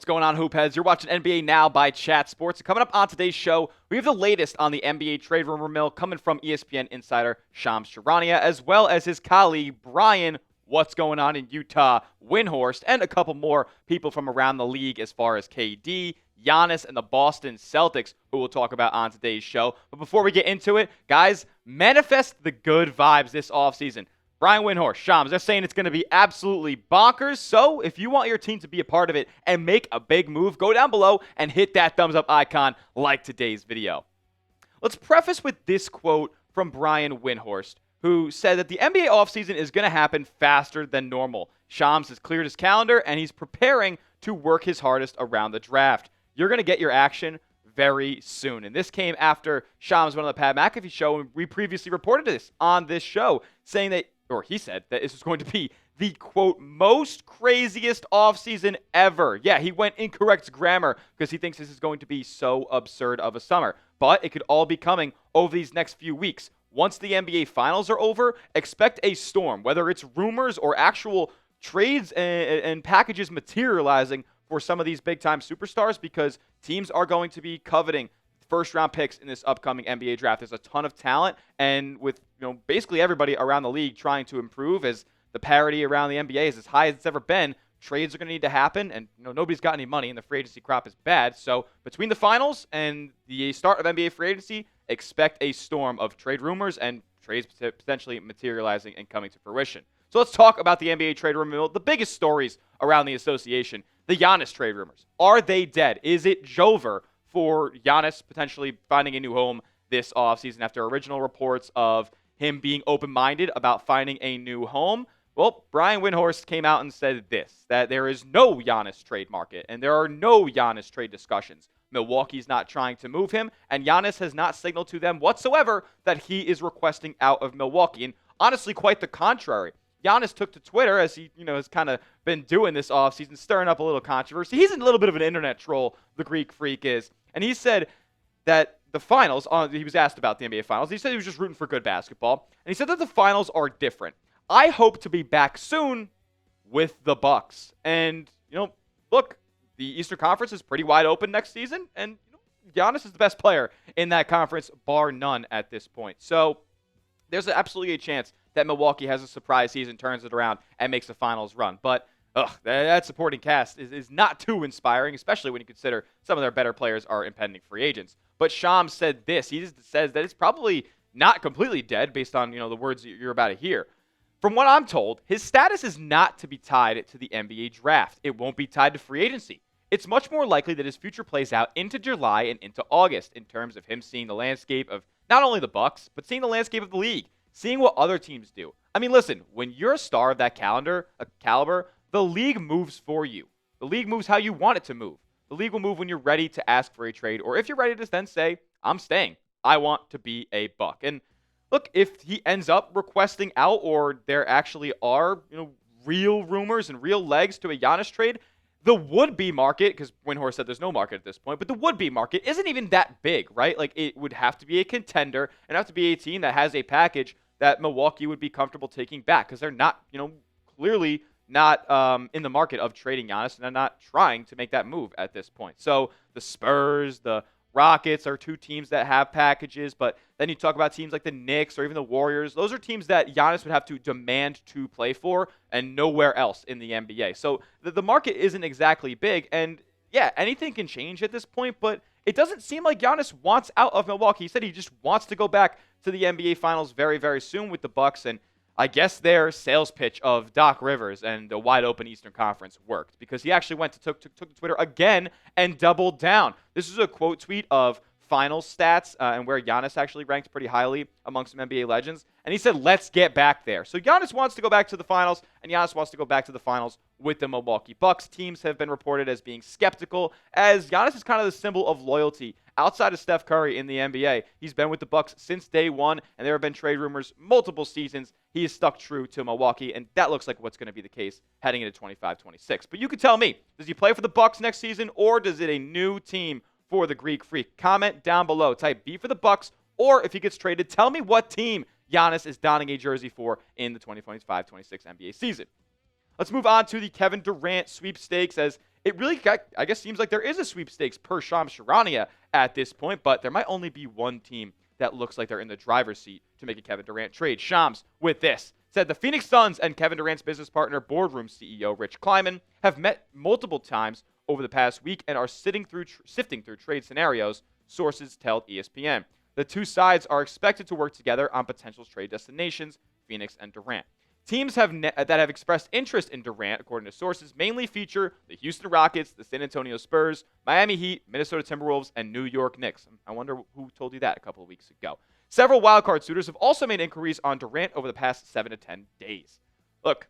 What's going on, Hoopheads? You're watching NBA Now by Chat Sports. And coming up on today's show, we have the latest on the NBA trade rumor mill coming from ESPN insider Shams Charania, as well as his colleague Brian. What's going on in Utah, Windhorst, and a couple more people from around the league as far as KD, Giannis, and the Boston Celtics, who we'll talk about on today's show. But before we get into it, guys, manifest the good vibes this offseason. Brian Windhorst, Shams, they're saying it's going to be absolutely bonkers. So if you want your team to be a part of it and make a big move, go down below and hit that thumbs up icon like today's video. Let's preface with this quote from Brian Windhorst, who said that the NBA offseason is going to happen faster than normal. Shams has cleared his calendar, and he's preparing to work his hardest around the draft. You're going to get your action very soon. And this came after Shams went on the Pat McAfee show, and we previously reported this on this show, saying that, or he said that this was going to be the, quote, most craziest offseason ever. Yeah, he went incorrect grammar because he thinks this is going to be so absurd of a summer. But it could all be coming over these next few weeks. Once the NBA Finals are over, expect a storm, whether it's rumors or actual trades and packages materializing for some of these big-time superstars, because teams are going to be coveting first-round picks in this upcoming NBA draft. There's a ton of talent, and with basically everybody around the league trying to improve, as the parity around the NBA is as high as it's ever been, trades are going to need to happen, and nobody's got any money, and the free agency crop is bad. So between the finals and the start of NBA free agency, expect a storm of trade rumors and trades potentially materializing and coming to fruition. So let's talk about the NBA trade rumor mill, the biggest stories around the association. The Giannis trade rumors. Are they dead? Is it over for Giannis potentially finding a new home this offseason after original reports of him being open-minded about finding a new home? Well, Brian Windhorst came out and said this, that there is no Giannis trade market and there are no Giannis trade discussions. Milwaukee's not trying to move him, and Giannis has not signaled to them whatsoever that he is requesting out of Milwaukee. And honestly, quite the contrary. Giannis took to Twitter, as he has kind of been doing this offseason, stirring up a little controversy. He's a little bit of an internet troll, the Greek Freak is. And he said that the finals, he was asked about the NBA Finals. He said he was just rooting for good basketball. And he said that the finals are different. I hope to be back soon with the Bucks. And, look, the Eastern Conference is pretty wide open next season. And Giannis is the best player in that conference, bar none at this point. So there's absolutely a chance that Milwaukee has a surprise season, turns it around, and makes a finals run. But that supporting cast is not too inspiring, especially when you consider some of their better players are impending free agents. But Shams said this. He just says that it's probably not completely dead based on the words you're about to hear. From what I'm told, his status is not to be tied to the NBA draft. It won't be tied to free agency. It's much more likely that his future plays out into July and into August in terms of him seeing the landscape of not only the Bucks, but seeing the landscape of the league, seeing what other teams do. I mean, listen, when you're a star of that caliber, the league moves for you. The league moves how you want it to move. The league will move when you're ready to ask for a trade, or if you're ready to then say, I'm staying. I want to be a Buck. And look, if he ends up requesting out, or there actually are, real rumors and real legs to a Giannis trade, the would-be market, because Windhorst said there's no market at this point, but the would-be market isn't even that big, right? Like, it would have to be a contender and have to be a team that has a package that Milwaukee would be comfortable taking back, because they're not, clearly not in the market of trading Giannis, and they're not trying to make that move at this point. So the Spurs, the Rockets are two teams that have packages, but then you talk about teams like the Knicks or even the Warriors. Those are teams that Giannis would have to demand to play for and nowhere else in the NBA. So the market isn't exactly big, and yeah, anything can change at this point, but it doesn't seem like Giannis wants out of Milwaukee. He said he just wants to go back to the NBA Finals very, very soon with the Bucks, and I guess their sales pitch of Doc Rivers and the wide open Eastern Conference worked, because he actually went took to Twitter again and doubled down. This is a quote tweet of finals stats and where Giannis actually ranked pretty highly among some NBA legends. And he said, let's get back there. So Giannis wants to go back to the finals, and Giannis wants to go back to the finals with the Milwaukee Bucks. Teams have been reported as being skeptical, as Giannis is kind of the symbol of loyalty outside of Steph Curry in the NBA. He's been with the Bucks since day one, and there have been trade rumors multiple seasons. He has stuck true to Milwaukee, and that looks like what's going to be the case heading into 25-26. But you can tell me, does he play for the Bucks next season, or does it a new team for the Greek Freak? Comment down below. Type B for the Bucks, or if he gets traded, tell me what team Giannis is donning a jersey for in the 2025-26 NBA season. Let's move on to the Kevin Durant sweepstakes, as it really, I guess, seems like there is a sweepstakes per Shams Charania at this point, but there might only be one team that looks like they're in the driver's seat to make a Kevin Durant trade. Shams, with this, said the Phoenix Suns and Kevin Durant's business partner, boardroom CEO Rich Kleiman, have met multiple times over the past week and are sifting through trade scenarios, sources tell ESPN. The two sides are expected to work together on potential trade destinations, Phoenix and Durant. Teams that have expressed interest in Durant, according to sources, mainly feature the Houston Rockets, the San Antonio Spurs, Miami Heat, Minnesota Timberwolves, and New York Knicks. I wonder who told you that a couple of weeks ago. Several wildcard suitors have also made inquiries on Durant over the past 7 to 10 days. Look,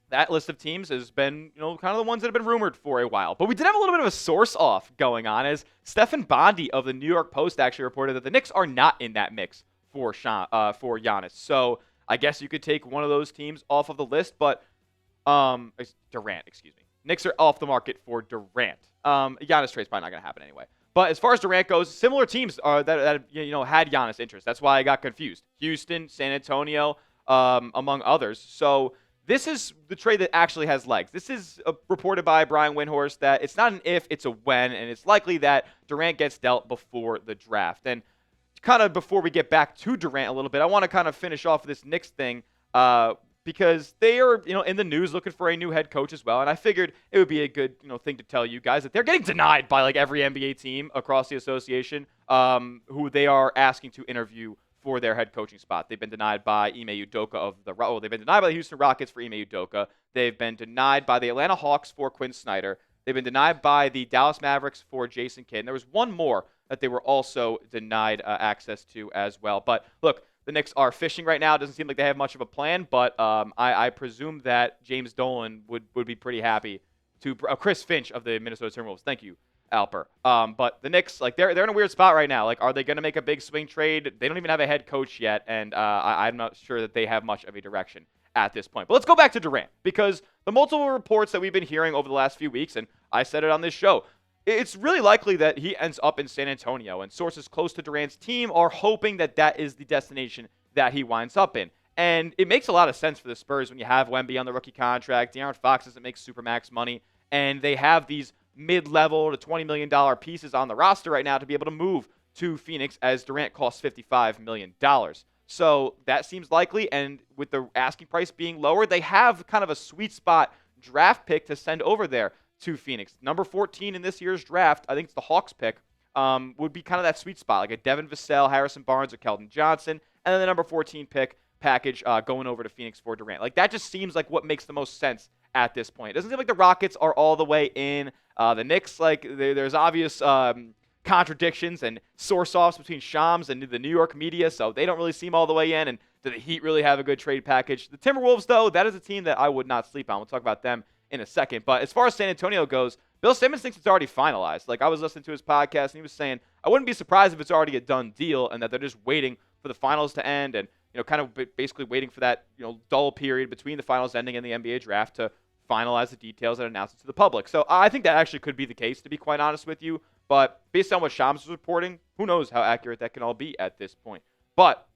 that list of teams has been, kind of the ones that have been rumored for a while. But we did have a little bit of a source off going on, as Stephen Bondy of the New York Post actually reported that the Knicks are not in that mix for Giannis. So I guess you could take one of those teams off of the list, but Durant, excuse me. Knicks are off the market for Durant. Giannis trade's probably not going to happen anyway. But as far as Durant goes, similar teams that had Giannis interest. That's why I got confused. Houston, San Antonio, among others. So this is the trade that actually has legs. This is reported by Brian Windhorst that it's not an if, it's a when, and it's likely that Durant gets dealt before the draft. And kind of before we get back to Durant a little bit, I want to kind of finish off this Knicks thing because they are, in the news looking for a new head coach as well. And I figured it would be a good, thing to tell you guys that they're getting denied by like every NBA team across the association who they are asking to interview for their head coaching spot. They've been denied by Ime Udoka they've been denied by the Houston Rockets for Ime Udoka. They've been denied by the Atlanta Hawks for Quinn Snyder. They've been denied by the Dallas Mavericks for Jason Kidd. And there was one more that they were also denied access to as well. But look, the Knicks are fishing right now. It doesn't seem like they have much of a plan, but I presume that James Dolan would be pretty happy to Chris Finch of the Minnesota Timberwolves. Thank you, Alper. But the Knicks, like they're in a weird spot right now. Like, are they going to make a big swing trade? They don't even have a head coach yet, and I'm not sure that they have much of a direction at this point. But let's go back to Durant, because the multiple reports that we've been hearing over the last few weeks, and I said it on this show, it's really likely that he ends up in San Antonio, and sources close to Durant's team are hoping that that is the destination that he winds up in. And it makes a lot of sense for the Spurs when you have Wemby on the rookie contract, De'Aaron Fox doesn't make supermax money, and they have these mid-level to $20 million pieces on the roster right now to be able to move to Phoenix, as Durant costs $55 million. So that seems likely, and with the asking price being lower, they have kind of a sweet spot draft pick to send over there to Phoenix. Number 14 in this year's draft, I think it's the Hawks pick, would be kind of that sweet spot, like a Devin Vassell, Harrison Barnes, or Keldon Johnson, and then the number 14 pick package going over to Phoenix for Durant. Like, that just seems like what makes the most sense at this point. It doesn't seem like the Rockets are all the way in. The Knicks, like, there's obvious contradictions and source-offs between Shams and the New York media, so they don't really seem all the way in. And do the Heat really have a good trade package? The Timberwolves, though, that is a team that I would not sleep on. We'll talk about them in a second. But as far as San Antonio goes, Bill Simmons thinks it's already finalized. Like, I was listening to his podcast, and he was saying, I wouldn't be surprised if it's already a done deal and that they're just waiting for the finals to end and, kind of basically waiting for that, dull period between the finals ending and the NBA draft to finalize the details and announce it to the public. So I think that actually could be the case, to be quite honest with you. But based on what Shams was reporting, who knows how accurate that can all be at this point. But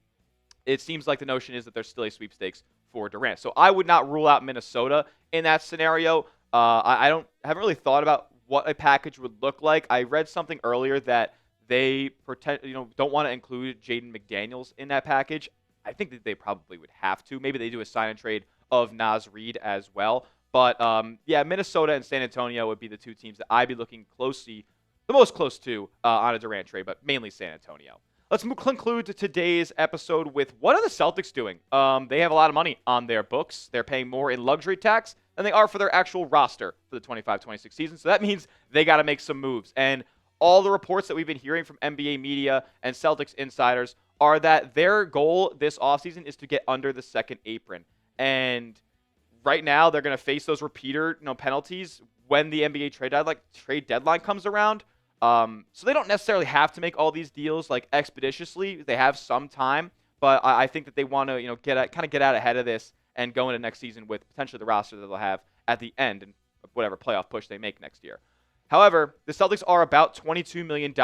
it seems like the notion is that there's still a sweepstakes for Durant. So I would not rule out Minnesota in that scenario. I haven't really thought about what a package would look like. I read something earlier that they don't want to include Jaden McDaniels in that package. I think that they probably would have to. Maybe they do a sign and trade of Naz Reid as well. But Minnesota and San Antonio would be the two teams that I'd be looking the most close to on a Durant trade, but mainly San Antonio. Let's conclude today's episode with, what are the Celtics doing? They have a lot of money on their books. They're paying more in luxury tax than they are for their actual roster for the 25-26 season. So that means they got to make some moves. And all the reports that we've been hearing from NBA media and Celtics insiders are that their goal this offseason is to get under the second apron. And right now, they're going to face those repeater penalties when the NBA trade deadline comes around. So they don't necessarily have to make all these deals like expeditiously. They have some time, but I think that they want to get out ahead of this and go into next season with potentially the roster that they'll have at the end and whatever playoff push they make next year. However, the Celtics are about $22 million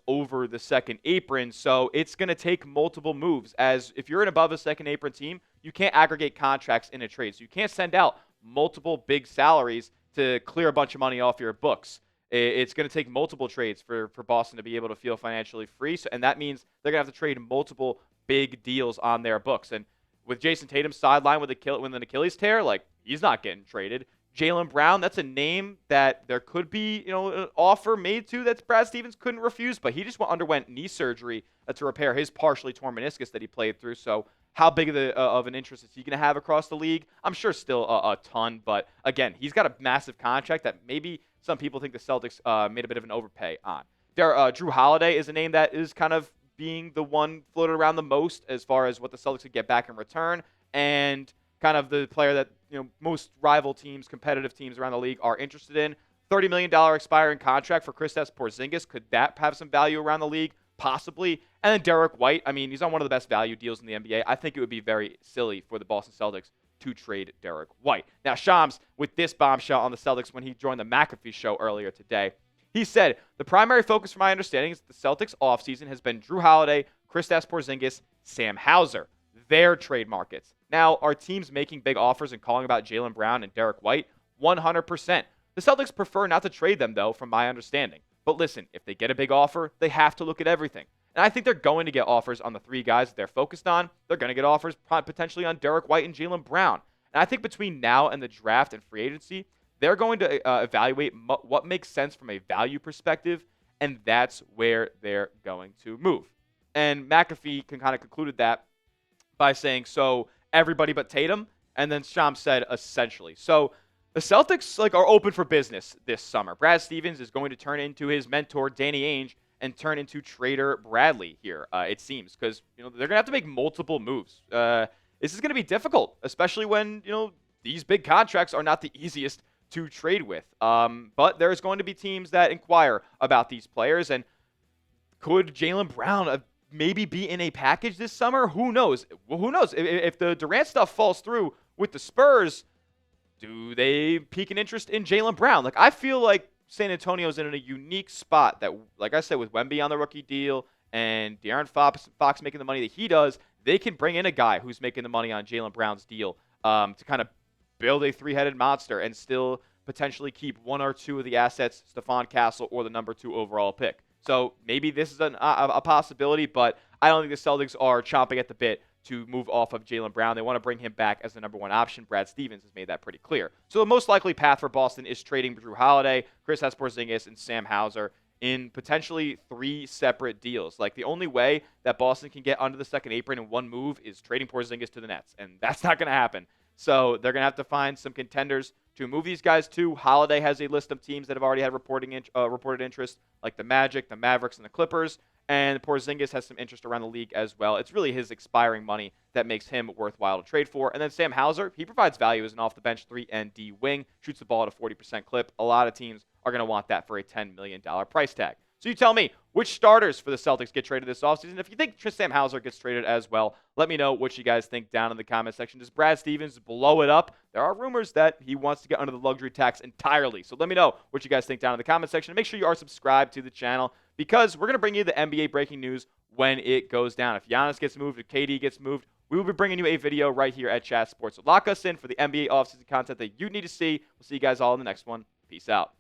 over the second apron, so it's going to take multiple moves. As if you're an above a second apron team, you can't aggregate contracts in a trade. So you can't send out multiple big salaries to clear a bunch of money off your books. It's going to take multiple trades for Boston to be able to feel financially free. And that means they're going to have to trade multiple big deals on their books. And with Jason Tatum sidelined with an Achilles tear, like, he's not getting traded. Jaylen Brown, that's a name that there could be, an offer made to that Brad Stevens couldn't refuse, but he just underwent knee surgery to repair his partially torn meniscus that he played through. So how big of an interest is he going to have across the league? I'm sure still a ton, but again, he's got a massive contract that maybe some people think the Celtics made a bit of an overpay on. Drew Holiday is a name that is kind of being the one floated around the most as far as what the Celtics could get back in return, and kind of the player that most rival teams, competitive teams around the league are interested in. $30 million expiring contract for Kristaps Porzingis. Could that have some value around the league? Possibly. And then Derrick White. I mean, he's on one of the best value deals in the NBA. I think it would be very silly for the Boston Celtics to trade Derrick White. Now, Shams, with this bombshell on the Celtics when he joined the McAfee show earlier today, he said, the primary focus from my understanding is that the Celtics offseason has been Drew Holiday, Kristaps Porzingis, Sam Hauser, their trade markets. Now, are teams making big offers and calling about Jaylen Brown and Derrick White? 100%. The Celtics prefer not to trade them, though, from my understanding. But listen, if they get a big offer, they have to look at everything. And I think they're going to get offers on the three guys that they're focused on. They're going to get offers potentially on Derrick White and Jaylen Brown. And I think between now and the draft and free agency, they're going to evaluate what makes sense from a value perspective, and that's where they're going to move. And McAfee kind of concluded that by saying, so everybody but Tatum, and then Shams said essentially. So the Celtics are open for business this summer. Brad Stevens is going to turn into his mentor, Danny Ainge, and turn into Trader Bradley here, it seems, because they're going to have to make multiple moves. This is going to be difficult, especially when these big contracts are not the easiest to trade with. But there's going to be teams that inquire about these players, and could Jaylen Brown maybe be in a package this summer? Who knows? Well, who knows? If the Durant stuff falls through with the Spurs, do they peak an interest in Jaylen Brown? I feel like San Antonio's in a unique spot that, like I said, with Wemby on the rookie deal and De'Aaron Fox making the money that he does, they can bring in a guy who's making the money on Jaylen Brown's deal to kind of build a three-headed monster and still potentially keep one or two of the assets, Stephon Castle or the number 2 overall pick. So maybe this is a possibility, but I don't think the Celtics are chomping at the bit to move off of Jaylen Brown. They want to bring him back as the number 1 option. Brad Stevens has made that pretty clear. So the most likely path for Boston is trading Drew Holiday, Kristaps Porzingis, and Sam Hauser in potentially 3 separate deals. The only way that Boston can get under the second apron in one move is trading Porzingis to the Nets, and that's not going to happen. So they're going to have to find some contenders to move these guys to. Holiday has a list of teams that have already had reported interest, like the Magic, the Mavericks, and the Clippers. And Porzingis has some interest around the league as well. It's really his expiring money that makes him worthwhile to trade for. And then Sam Hauser, he provides value as an off-the-bench 3 and D wing, shoots the ball at a 40% clip. A lot of teams are going to want that for a $10 million price tag. So you tell me, which starters for the Celtics get traded this offseason? If you think Sam Hauser gets traded as well, let me know what you guys think down in the comment section. Does Brad Stevens blow it up? There are rumors that he wants to get under the luxury tax entirely. So let me know what you guys think down in the comment section. And make sure you are subscribed to the channel, because we're going to bring you the NBA breaking news when it goes down. If Giannis gets moved, if KD gets moved, we will be bringing you a video right here at Chat Sports. So lock us in for the NBA offseason content that you need to see. We'll see you guys all in the next one. Peace out.